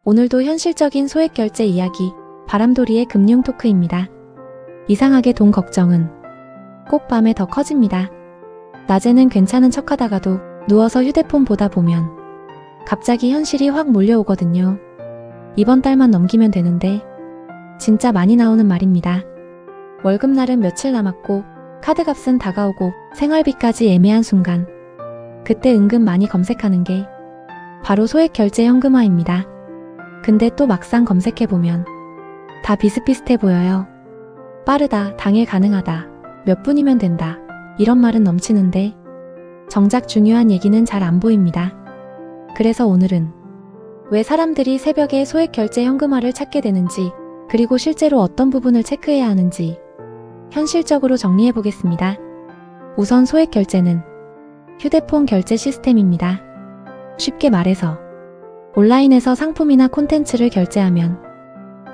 오늘도 현실적인 소액 결제 이야기, 바람돌이의 금융 토크입니다. 이상하게 돈 걱정은 꼭 밤에 더 커집니다. 낮에는 괜찮은 척하다가도 누워서 휴대폰 보다 보면 갑자기 현실이 확 몰려오거든요. 이번 달만 넘기면 되는데 진짜 많이 나오는 말입니다. 월급날은 며칠 남았고 카드값은 다가오고 생활비까지 애매한 순간, 그때 은근 많이 검색하는 게 바로 소액 결제 현금화입니다. 근데 또 막상 검색해보면 다 비슷비슷해 보여요. 빠르다, 당일 가능하다, 몇 분이면 된다, 이런 말은 넘치는데 정작 중요한 얘기는 잘 안 보입니다. 그래서 오늘은 왜 사람들이 새벽에 소액 결제 현금화를 찾게 되는지, 그리고 실제로 어떤 부분을 체크해야 하는지 현실적으로 정리해 보겠습니다. 우선 소액 결제는 휴대폰 결제 시스템입니다. 쉽게 말해서 온라인에서 상품이나 콘텐츠를 결제하면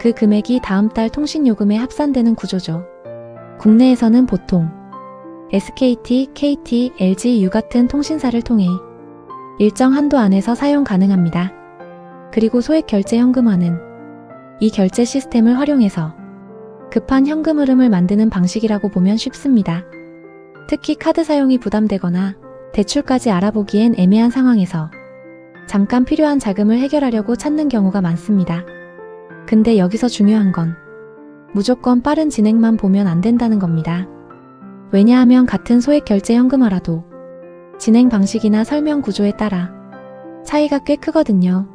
그 금액이 다음 달 통신요금에 합산되는 구조죠. 국내에서는 보통 SKT, KT, LG, U 같은 통신사를 통해 일정 한도 안에서 사용 가능합니다. 그리고 소액 결제 현금화는 이 결제 시스템을 활용해서 급한 현금 흐름을 만드는 방식이라고 보면 쉽습니다. 특히 카드 사용이 부담되거나 대출까지 알아보기엔 애매한 상황에서 잠깐 필요한 자금을 해결하려고 찾는 경우가 많습니다. 근데 여기서 중요한 건 무조건 빠른 진행만 보면 안 된다는 겁니다. 왜냐하면 같은 소액 결제 현금화라도 진행 방식이나 설명 구조에 따라 차이가 꽤 크거든요.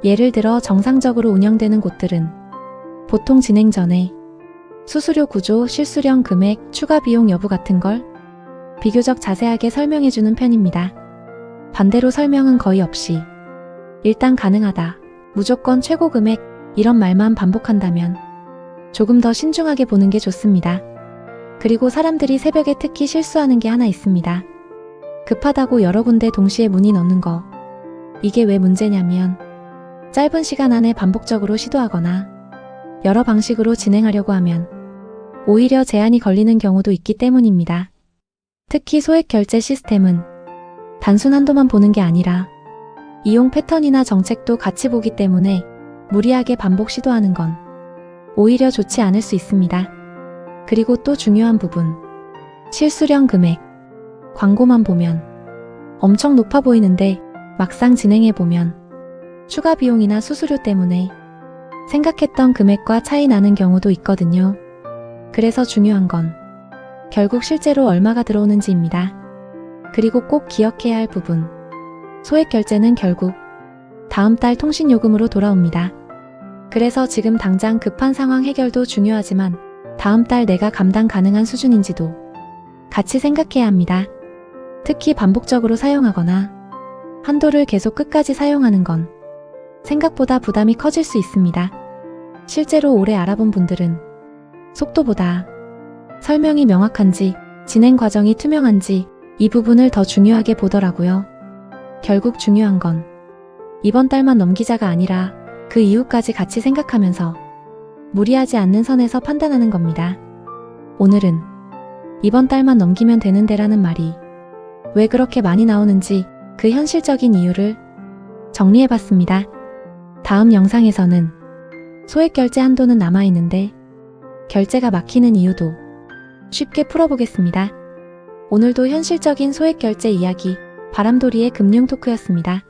예를 들어 정상적으로 운영되는 곳들은 보통 진행 전에 수수료 구조, 실수령 금액, 추가 비용 여부 같은 걸 비교적 자세하게 설명해주는 편입니다. 반대로 설명은 거의 없이 일단 가능하다, 무조건 최고 금액, 이런 말만 반복한다면 조금 더 신중하게 보는 게 좋습니다. 그리고 사람들이 새벽에 특히 실수하는 게 하나 있습니다. 급하다고 여러 군데 동시에 문의 넣는 거. 이게 왜 문제냐면 짧은 시간 안에 반복적으로 시도하거나 여러 방식으로 진행하려고 하면 오히려 제한이 걸리는 경우도 있기 때문입니다. 특히 소액 결제 시스템은 단순 한도만 보는 게 아니라 이용 패턴이나 정책도 같이 보기 때문에 무리하게 반복 시도하는 건 오히려 좋지 않을 수 있습니다. 그리고 또 중요한 부분, 실수령 금액. 광고만 보면 엄청 높아 보이는데 막상 진행해보면 추가 비용이나 수수료 때문에 생각했던 금액과 차이 나는 경우도 있거든요. 그래서 중요한 건 결국 실제로 얼마가 들어오는지입니다. 그리고 꼭 기억해야 할 부분, 소액 결제는 결국 다음 달 통신요금으로 돌아옵니다. 그래서 지금 당장 급한 상황 해결도 중요하지만 다음 달 내가 감당 가능한 수준인지도 같이 생각해야 합니다. 특히 반복적으로 사용하거나 한도를 계속 끝까지 사용하는 건 생각보다 부담이 커질 수 있습니다. 실제로 오래 알아본 분들은 속도보다 설명이 명확한지, 진행 과정이 투명한지 이 부분을 더 중요하게 보더라고요. 결국 중요한 건 이번 달만 넘기자가 아니라 그 이후까지 같이 생각하면서 무리하지 않는 선에서 판단하는 겁니다. 오늘은 이번 달만 넘기면 되는데라는 말이 왜 그렇게 많이 나오는지 그 현실적인 이유를 정리해봤습니다. 다음 영상에서는 소액 결제 한도는 남아있는데 결제가 막히는 이유도 쉽게 풀어보겠습니다. 오늘도 현실적인 소액 결제 이야기, 바람돌이의 금융 토크였습니다.